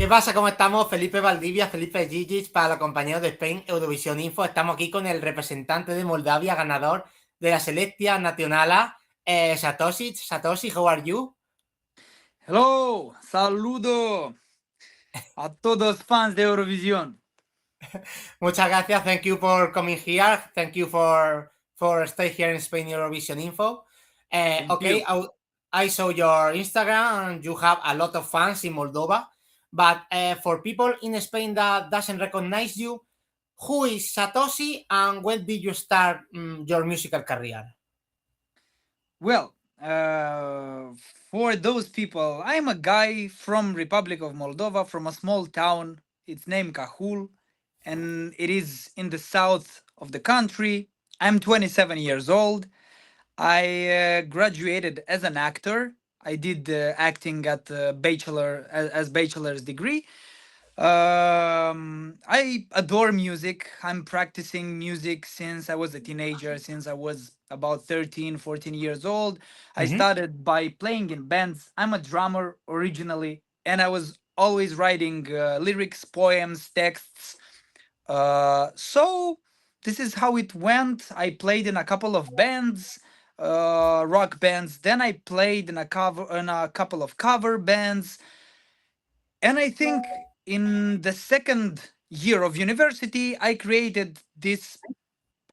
¿Qué pasa? ¿Cómo estamos? Felipe Valdivia, Felipe Gigis, para los compañeros de Spain, Eurovision Info. Estamos aquí con el representante de Moldavia, ganador de la Selectia Nacional, Satoshi. Satoshi, how are you? Hello, saludo a todos fans de Eurovisión. Muchas gracias. Thank you for coming here. Thank you for stay here in Spain Eurovision Info. Okay, I saw your Instagram and you have a lot of fans in Moldova. But for people in Spain that doesn't recognize you, who is Satoshi and when did you start your musical career? Well, for those people, I'm a guy from Republic of Moldova, from a small town. It's named Cahul, and it is in the south of the country. I'm 27 years old. I graduated as an actor. I did acting at bachelor as bachelor's degree. I adore music. I'm practicing music since I was a teenager, since I was about 13, 14 years old. I Mm-hmm. started by playing in bands. I'm a drummer originally, and I was always writing lyrics, poems, texts. So this is how it went. I played in a couple of bands, rock bands. Then I played in a couple of cover bands, and I think in the second year of university, I created this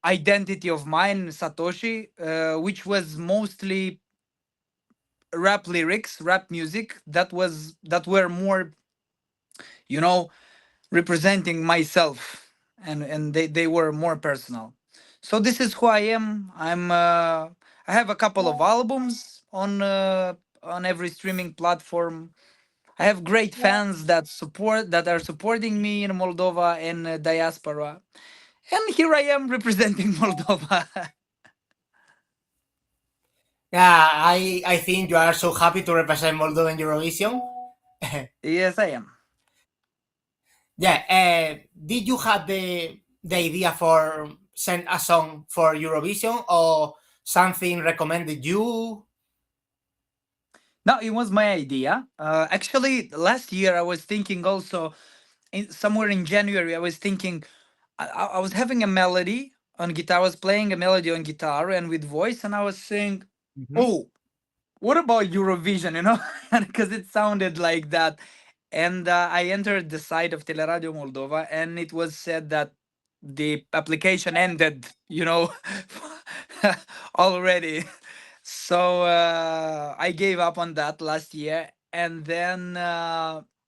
identity of mine, Satoshi, which was mostly rap lyrics, rap music that were more, you know, representing myself, and they were more personal. So this is who I am. I have a couple of albums on every streaming platform. I have great fans that are supporting me in Moldova and diaspora. And here I am representing Moldova. Yeah, I think you are so happy to represent Moldova in Eurovision. Yes, I am. Yeah, did you have the idea for send a song for Eurovision or something recommended you? No, it was my idea. Actually, last year I was thinking also, somewhere in January, I was thinking, I was having a melody on guitar. I was playing a melody on guitar and with voice, and I was saying, Mhm. oh, what about Eurovision, because it sounded like that. And I entered the site of Teleradio Moldova, and it was said that the application ended, already. So I gave up on that last year. And then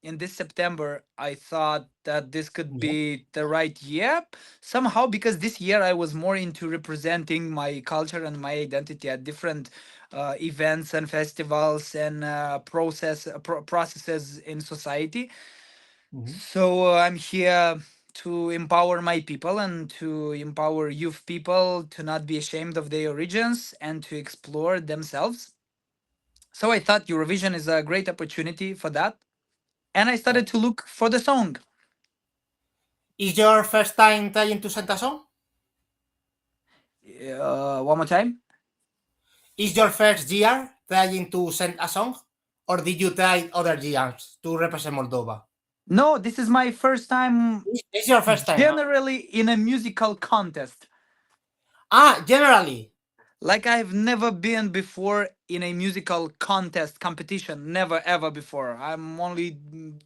in this September, I thought that this could Yeah. be the right year somehow, because this year I was more into representing my culture and my identity at different events and festivals and processes in society. Mhm. So I'm here to empower my people and to empower youth people to not be ashamed of their origins and to explore themselves. So I thought Eurovision is a great opportunity for that. And I started to look for the song. Is your first time trying to send a song? One more time. Is your first year trying to send a song? Or did you try other years to represent Moldova? No, this is my first time It's your first time. generally in a musical contest. Generally. Like I've never been before in a musical contest competition. Never ever before. I'm only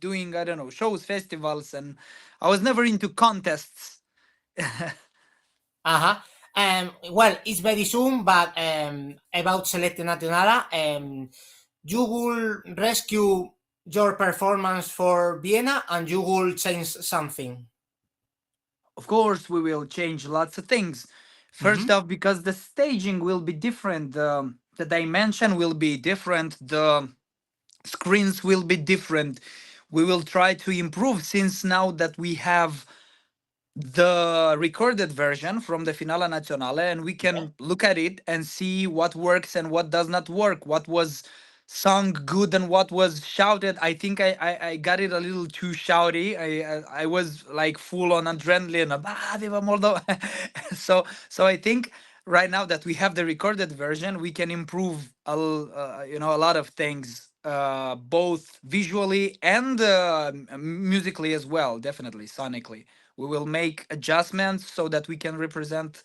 doing, I don't know, shows, festivals, and I was never into contests. Uh-huh. Well, it's very soon, but about Selecte Nacional, you will rescue your performance for Vienna and you will change something. Of course, we will change lots of things. First Mhm. off, because the staging will be different, the dimension will be different, the screens will be different. We will try to improve, since now that we have the recorded version from the Finale Nazionale, and we can look at it and see what works and what does not work, what was sung good and what was shouted. I think I got it a little too shouty. I was like full on adrenaline. Viva Moldova. So I think right now that we have the recorded version, we can improve a lot of things both visually and musically as well. Definitely sonically, we will make adjustments so that we can represent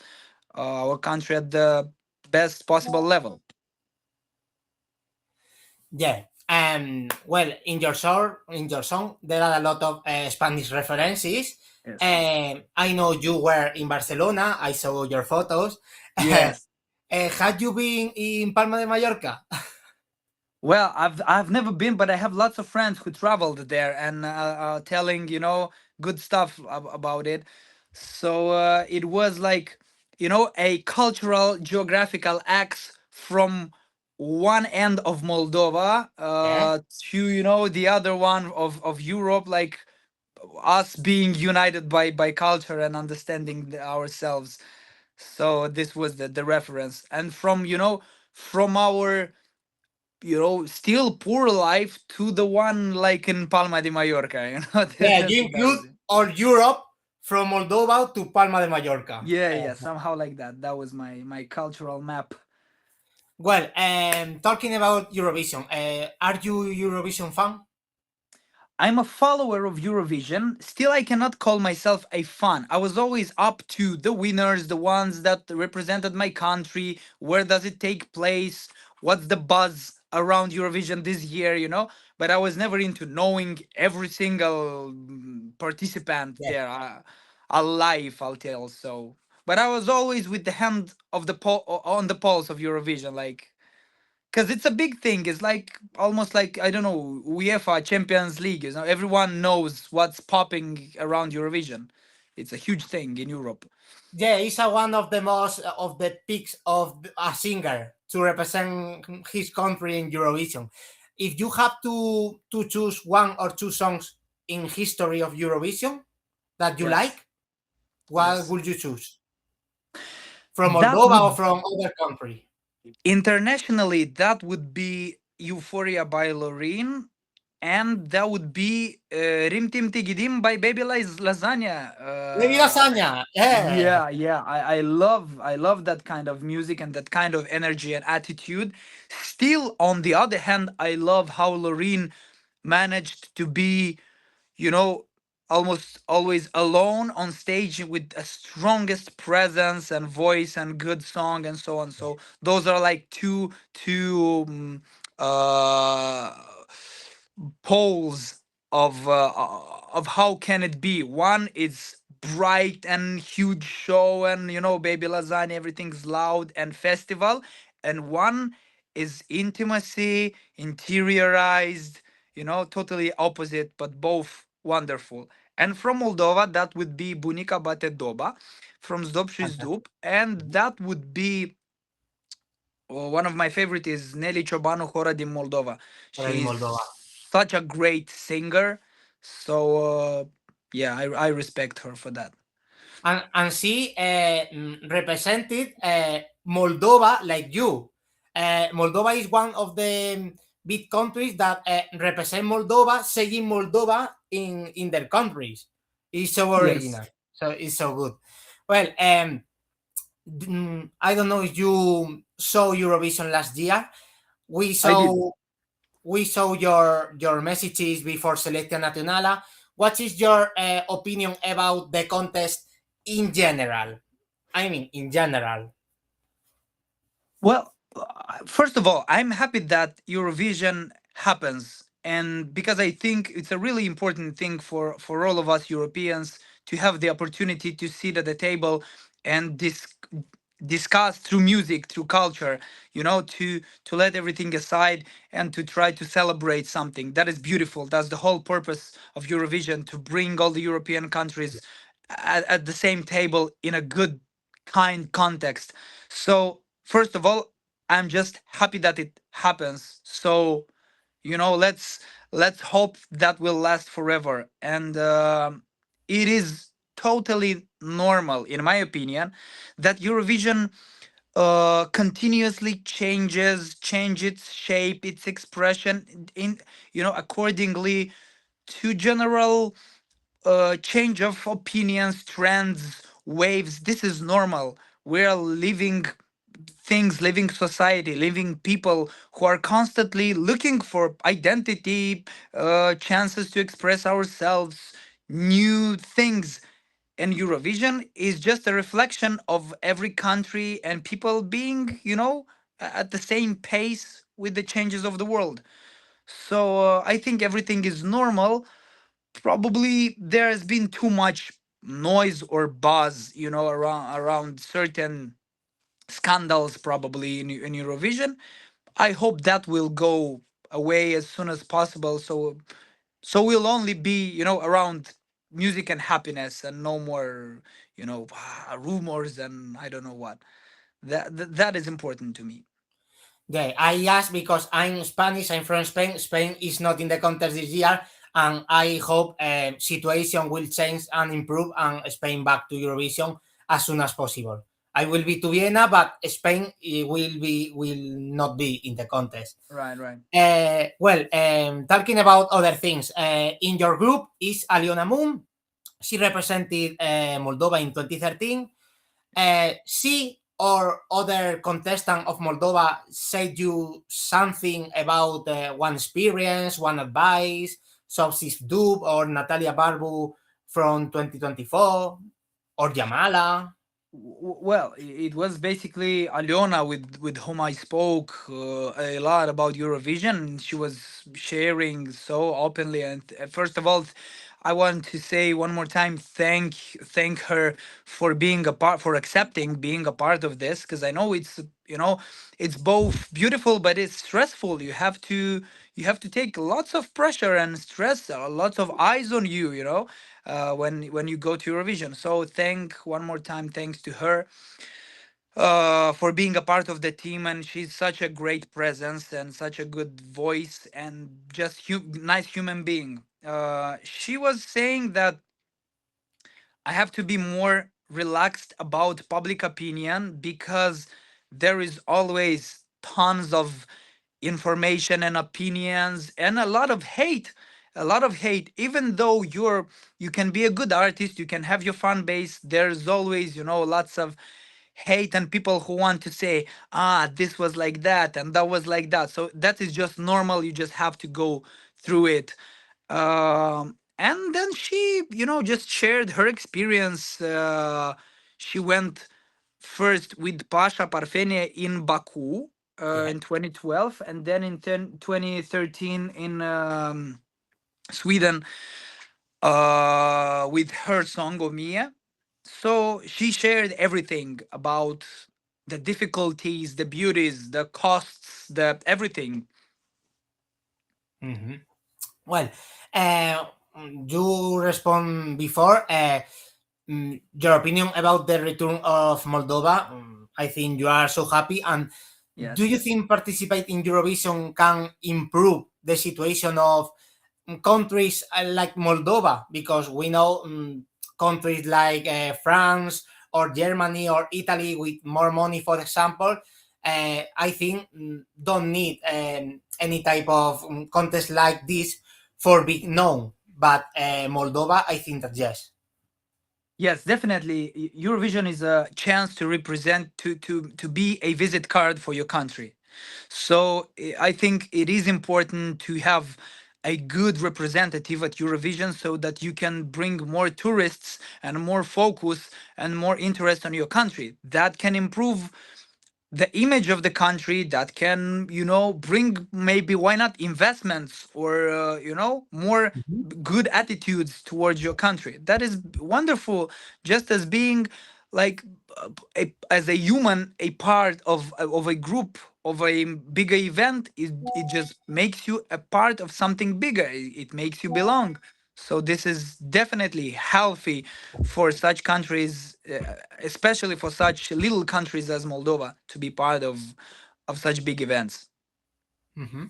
our country at the best possible level. Yeah. Well, in your song, there are a lot of Spanish references. Yes. I know you were in Barcelona. I saw your photos. Yes. Had you been in Palma de Mallorca? Well, I've never been, but I have lots of friends who traveled there and telling good stuff about it. So it was like a cultural geographical axe from one end of Moldova Yeah. to the other one of Europe, like us being united by culture and understanding ourselves. So this was the reference, and from our still poor life to the one like in Palma de Mallorca, Yeah, that's you about include it. all Europe from Moldova to Palma de Mallorca. Yeah, yeah, somehow like that. That was my cultural map. Well, talking about Eurovision, are you Eurovision fan? I'm a follower of Eurovision. Still, I cannot call myself a fan. I was always up to the winners, the ones that represented my country. Where does it take place? What's the buzz around Eurovision this year? But I was never into knowing every single participant Yeah. there. Alive, I'll tell. So, but I was always with the hand of on the pulse of Eurovision, like because it's a big thing. It's like almost like I don't know UEFA Champions League. Everyone knows what's popping around Eurovision. It's a huge thing in Europe. Yeah, he's one of the most of the peaks of a singer to represent his country in Eurovision. If you have to choose one or two songs in history of Eurovision that you Yes, like, what yes. would you choose? From That Moldova or would from other country? internationally that would be Euphoria by Loreen, and that would be Rim Tim Tigidim by Baby Lasagna. Levi Lasagna, yeah. Yeah, yeah. I love that kind of music and that kind of energy and attitude. Still, on the other hand, I love how Loreen managed to be, you know, almost always alone on stage with a strongest presence and voice and good song and so on. So those are like two uh poles of how can it be. One is bright and huge show and baby lasagna, everything's loud and festival, and one is intimacy, interiorized, totally opposite, but both wonderful. And from Moldova, that would be Bunica Bate Doba, from Zdob și Zdub, and that would be one of my favorite is Nelly Ciobanu, Hora din Moldova. Already She's Moldova. such a great singer. So yeah, I respect her for that. And she represented Moldova like you. Moldova is one of the big countries that represent Moldova, saying Moldova in their countries. It's so Yes, original. So it's so good. Well, I don't know if you saw Eurovision last year. We I did. saw your messages before Selecta Nacionala. What is your opinion about the contest in general? I mean, in general. Well, first of all, I'm happy that Eurovision happens, and because I think it's a really important thing for all of us Europeans to have the opportunity to sit at the table and discuss through music, through culture, to let everything aside and to try to celebrate something that is beautiful. That's the whole purpose of Eurovision, to bring all the European countries at the same table in a good kind context. So first of all, I'm just happy that it happens. So let's hope that will last forever. And it is totally normal, in my opinion, that Eurovision continuously change its shape, its expression in accordingly to general change of opinions, trends, waves. This is normal. We're living things, living society, living people who are constantly looking for identity, chances to express ourselves, new things. And Eurovision is just a reflection of every country and people being, at the same pace with the changes of the world. So I think everything is normal. Probably there has been too much noise or buzz, around certain scandals, probably in Eurovision. I hope that will go away as soon as possible. So we'll only be, around music and happiness, and no more, rumors and I don't know what. That is important to me. Yeah, I asked because I'm Spanish. I'm from Spain. Spain is not in the contest this year, and I hope situation will change and improve, and Spain back to Eurovision as soon as possible. I will be to Viena, but Spain will not be in the contest. Right, right. Well, talking about other things, in your group is Aliona Moon. She represented Moldova in 2013. She or other contestant of Moldova said you something about one experience, one advice, Subsis Dub or Natalia Barbu from 2024 or Jamala? Well, it was basically Aliona with whom I spoke a lot about Eurovision. She was sharing so openly, and first of all, I want to say one more time, thank her for being a part, for accepting being a part of this, because I know it's both beautiful but it's stressful. You have to take lots of pressure and stress, lots of eyes on you, when you go to Eurovision. So one more time, thanks to her for being a part of the team, and she's such a great presence and such a good voice and just nice human being. She was saying that I have to be more relaxed about public opinion because there is always tons of information and opinions and a lot of hate. A lot of hate. Even though you can be a good artist, you can have your fan base, there's always, lots of hate and people who want to say, this was like that and that was like that. So that is just normal. You just have to go through it. And then she, just shared her experience. She went first with Pasha Parfenia in Baku Yeah. in 2012, and then in 2013 in Sweden with her song Omia. So she shared everything about the difficulties, the beauties, the costs, the everything. Mm-hmm. Well, uh, you respond before. Your opinion about the return of Moldova. I think you are so happy. And do you Yes. think participate in Eurovision can improve the situation of countries like Moldova? Because we know countries like France or Germany or Italy with more money, for example, I think don't need any type of contest like this for being known. But Moldova, I think that yes. Yes, definitely. Eurovision is a chance to represent, to be a visit card for your country. So I think it is important to have a good representative at Eurovision so that you can bring more tourists and more focus and more interest on your country. That can improve the image of the country, that can, bring, maybe, why not, investments or more good attitudes towards your country. That is wonderful, just as being like as a human, a part of a group, of a bigger event. It just makes you a part of something bigger. It makes you belong. So this is definitely healthy for such countries, especially for such little countries as Moldova, to be part of such big events. Mm-hmm.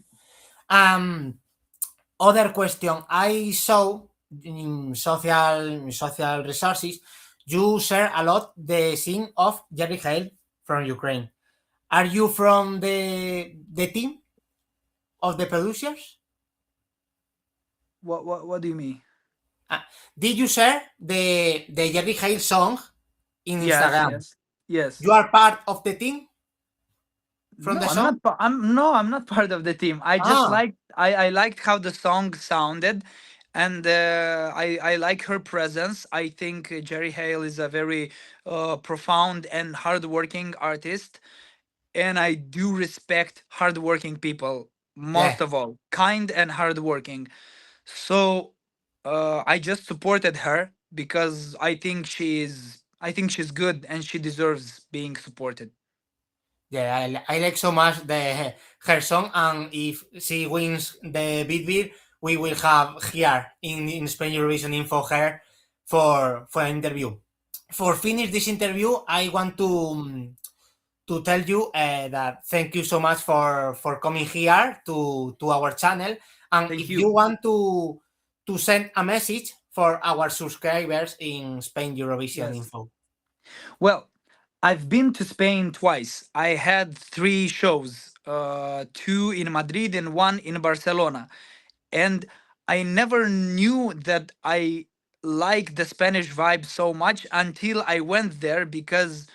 Um, Other question I saw in social resources, you share a lot the scene of Jerry Hale from Ukraine. Are you from the team of the producers? What do you mean? Uh, did you share the Jerry Hale song in Yes, Instagram? yes, yes. You are part of the team? from No, the I'm not. song? I'm not part of the team. I just Ah, liked. I liked how the song sounded, and I like her presence. I think Jerry Hale is a very profound and hardworking artist, and I do respect hardworking people yeah. most of all, kind and hardworking. So I just supported her because I think she's good and she deserves being supported. Yeah, I like so much the her song, and if she wins the Big Beer, we will have here in Spain Eurovision info her for an interview. For finish this interview, I want to tell you that thank you so much for coming here to our channel, and Thank if you. you want to send a message for our subscribers in Spain Eurovision Yes. info. Well, I've been to Spain twice. I had three shows, two in Madrid and one in Barcelona. And I never knew that I like the Spanish vibe so much until I went there because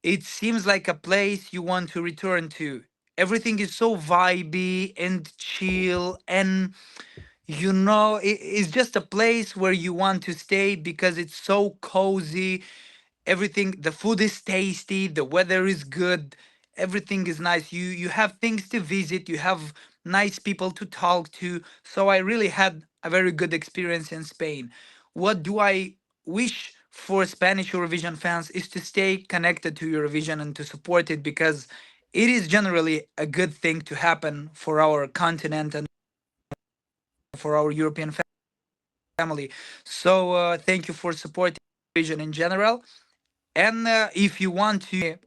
it seems like a place you want to return to. Everything is so vibey and chill, and it's just a place where you want to stay because it's so cozy. Everything, the food is tasty, the weather is good, everything is nice. You have things to visit, you have nice people to talk to. So I really had a very good experience in Spain. What do I wish for Spanish Eurovision fans is to stay connected to Eurovision and to support it, because it is generally a good thing to happen for our continent and for our European family. So thank you for supporting Eurovision in general. And if you want to,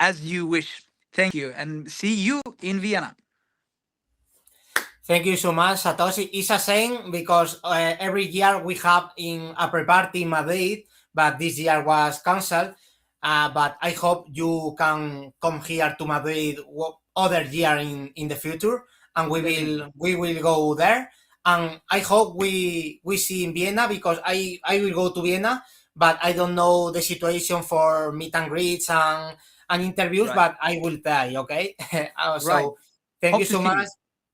as you wish, thank you and see you in Vienna. Thank you so much, Satoshi. It's a shame because every year we have in a pre-party in Madrid, but this year was cancelled. But I hope you can come here to Madrid other year in the future, and Definitely. we will go there. And I hope we see in Vienna, because I will go to Vienna, but I don't know the situation for meet and greets and interviews. Right. But I will try. Okay. Right. So thank you Hope to so see much. you.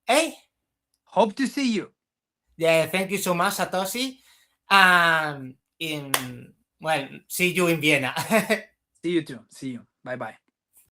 Hey. Hope to see you. Yeah, thank you so much, Satoshi. In Well, see you in Vienna. See you too. See you. Bye bye.